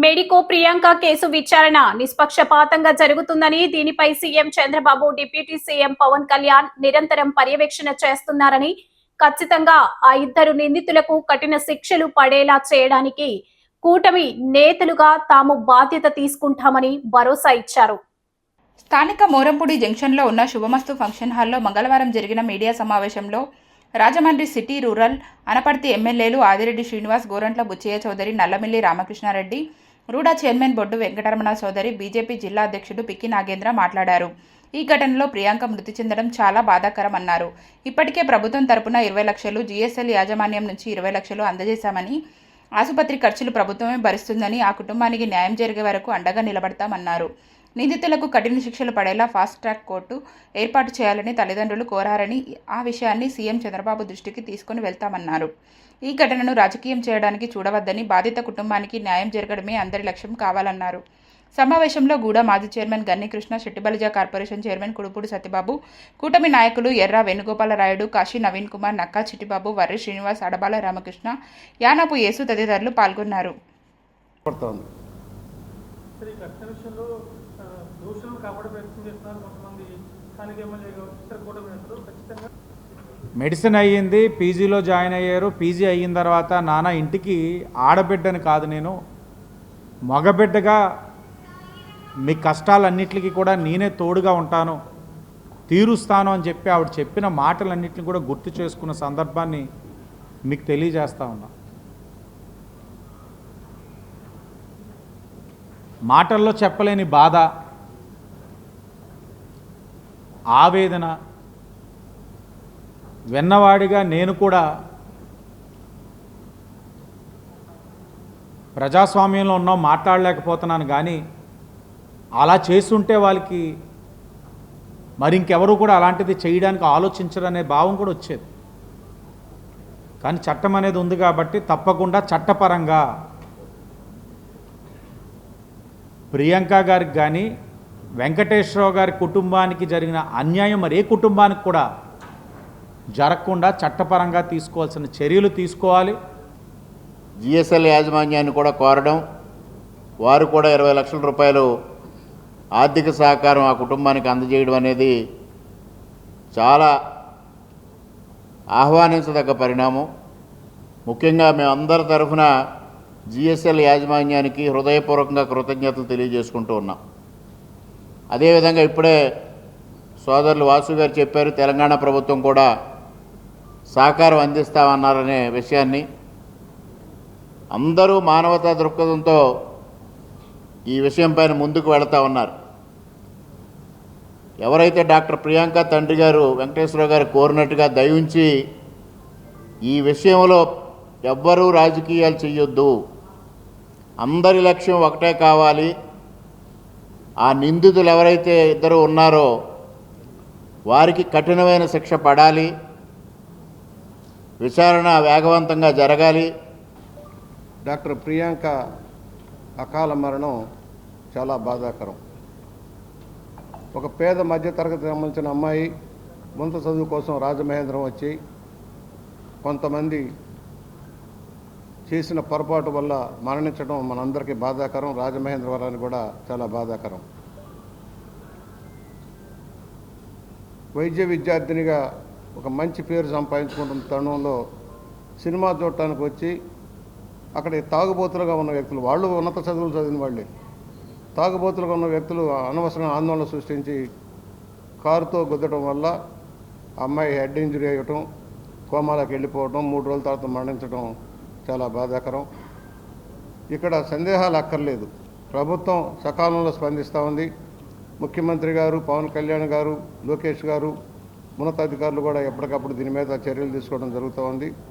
Medico Priyanka case విచారణ నిష్పక్షపాతంగా జరుగుతుందని, దీనిపై CM Chandrababu, deputy CM Pawan Kalyan నిరంతరం పర్యవేక్షణ చేస్తున్నారని, ఖచ్చితంగా ఆ ఇద్దరు నిందితులకు కఠిన శిక్షలు పడేలా చేయడానికి కూటమి నేతలుగా తాము బాధ్యత తీసుకుంటామని భరోసా ఇచ్చారు. స్థానిక మోరంపూడి జంక్షన్లో ఉన్న శుభమస్తు ఫంక్షన్ హాల్లో మంగళవారం జరిగిన మీడియా సమావేశంలో రాజమండ్రి సిటీ రూరల్ అనపర్తి ఎమ్మెల్యేలు ఆదిరెడ్డి శ్రీనివాస్, గోరంట్ల బుచ్చయ్య చౌదరి, నల్లమిల్లి రామకృష్ణారెడ్డి, రూడా చైర్మన్ బొడ్డు వెంకటరమణ చౌదరి, బీజేపీ జిల్లా అధ్యక్షుడు పిక్కి నాగేంద్ర మాట్లాడారు. ఈ ఘటనలో ప్రియాంక మృతి చెందడం చాలా బాధాకరమన్నారు. ఇప్పటికే ప్రభుత్వం తరపున 20 లక్షలు, జీఎస్ఎల్ యాజమాన్యం నుంచి 20 లక్షలు అందజేశామని, ఆసుపత్రి ఖర్చులు ప్రభుత్వమే భరిస్తుందని, ఆ కుటుంబానికి న్యాయం జరిగే వరకు అండగా నిలబడతామన్నారు. నిందితులకు కఠిన శిక్షలు పడేలా ఫాస్ట్ ట్రాక్ కోర్టు ఏర్పాటు చేయాలని తల్లిదండ్రులు కోరారని, ఆ విషయాన్ని సీఎం చంద్రబాబు దృష్టికి తీసుకుని వెళ్తామన్నారు. ఈ ఘటనను రాజకీయం చేయడానికి చూడవద్దని, బాధిత కుటుంబానికి న్యాయం జరగడమే అందరి లక్ష్యం కావాలన్నారు. సమావేశంలో గూడ మాజీ చైర్మన్ గన్ని కృష్ణ, శెట్టిబలిజ కార్పొరేషన్ చైర్మన్ కుడుపూడి సత్యబాబు, కూటమి నాయకులు ఎర్ర వేణుగోపాలరాయుడు, కాశీ నవీన్ కుమార్, నక్కా చిట్టిబాబు, వర్రి శ్రీనివాస్, అడబాల రామకృష్ణ, యానాపు యేసు తదితరులు పాల్గొన్నారు. మెడిసిన్ అయ్యింది, పీజీలో జాయిన్ అయ్యారు. పీజీ అయిన తర్వాత నాన్న ఇంటికి ఆడబిడ్డని కాదు, నేను మగబిడ్డగా మీ కష్టాలన్నిటికీ కూడా నేనే తోడుగా ఉంటాను, తీరుస్తాను అని చెప్పి ఆవిడ చెప్పిన మాటలన్నింటినీ కూడా గుర్తు చేసుకున్న సందర్భాన్ని మీకు తెలియజేస్తా ఉన్నా. మాటల్లో చెప్పలేని బాధ, ఆవేదన విన్నవాడిగా నేను కూడా ప్రజాస్వామ్యంలో ఉన్నాం, మాట్లాడలేకపోతున్నాను. కానీ అలా చేస్తుంటే వాళ్ళకి మరి ఇంకెవరు కూడా అలాంటిది చేయడానికి ఆలోచించరనే భావం కూడా వచ్చేది. కానీ చట్టం అనేది ఉంది కాబట్టి తప్పకుండా చట్టపరంగా ప్రియాంక గారికి కానీ వెంకటేశ్వరరావు గారి కుటుంబానికి జరిగిన అన్యాయం మరి ఏ కుటుంబానికి కూడా జరగకుండా చట్టపరంగా తీసుకోవాల్సిన చర్యలు తీసుకోవాలి. జిఎస్ఎల్ యాజమాన్యాన్ని కూడా కోరడం, వారు కూడా 20 లక్షల రూపాయలు ఆర్థిక సహకారం ఆ కుటుంబానికి అందజేయడం అనేది చాలా ఆహ్వానించదగ్గ పరిణామం. ముఖ్యంగా మేమందరి తరఫున జిఎస్ఎల్ యాజమాన్యానికి హృదయపూర్వకంగా కృతజ్ఞతలు తెలియజేసుకుంటూ ఉన్నాం. అదేవిధంగా ఇప్పుడే సోదరులు వాసు గారు చెప్పారు, తెలంగాణ ప్రభుత్వం కూడా సహకారం అందిస్తామన్నారనే విషయాన్ని. అందరూ మానవతా దృక్పథంతో ఈ విషయం పైన ముందుకు వెళతా ఉన్నారు. ఎవరైతే డాక్టర్ ప్రియాంక తండ్రి గారు వెంకటేశ్వరరావు గారు కోరినట్టుగా దయించి ఈ విషయంలో ఎవ్వరూ రాజకీయాలు చేయొద్దు, అందరి లక్ష్యం ఒకటే కావాలి, ఆ నిందితులు ఎవరైతే ఇద్దరు ఉన్నారో వారికి కఠినమైన శిక్ష పడాలి, విచారణ వేగవంతంగా జరగాలి. డాక్టర్ ప్రియాంక అకాల మరణం చాలా బాధాకరం. ఒక పేద మధ్యతరగతి సంబంధించిన అమ్మాయి ముంత చదువు కోసం రాజమహేంద్రం వచ్చి కొంతమంది చేసిన పొరపాటు వల్ల మరణించడం మనందరికీ బాధాకరం. రాజమహేంద్రవరానికి కూడా చాలా బాధాకరం. వైద్య విద్యార్థినిగా ఒక మంచి పేరు సంపాదించుకుంటున్న తరుణంలో సినిమా చూడటానికి వచ్చి అక్కడ తాగుబోతులుగా ఉన్న వ్యక్తులు, వాళ్ళు ఉన్నత చదువులు చదివిన వాళ్ళే, తాగుబోతులుగా ఉన్న వ్యక్తులు అనవసరంగా ఆందోళన సృష్టించి కారుతో గుద్దడం వల్ల అమ్మాయి హెడ్ ఇంజరీ అయ్యటం, కోమాలకు వెళ్ళిపోవడం, 3 రోజుల తర్వాత మరణించడం చాలా బాధాకరం. ఇక్కడ సందేహాలు అక్కర్లేదు, ప్రభుత్వం సకాలంలో స్పందిస్తూ ఉంది. ముఖ్యమంత్రి గారు, పవన్ కళ్యాణ్ గారు, లోకేష్ గారు, ఉన్నతాధికారులు కూడా ఎప్పటికప్పుడు దీని మీద చర్యలు తీసుకోవడం జరుగుతూ ఉంది.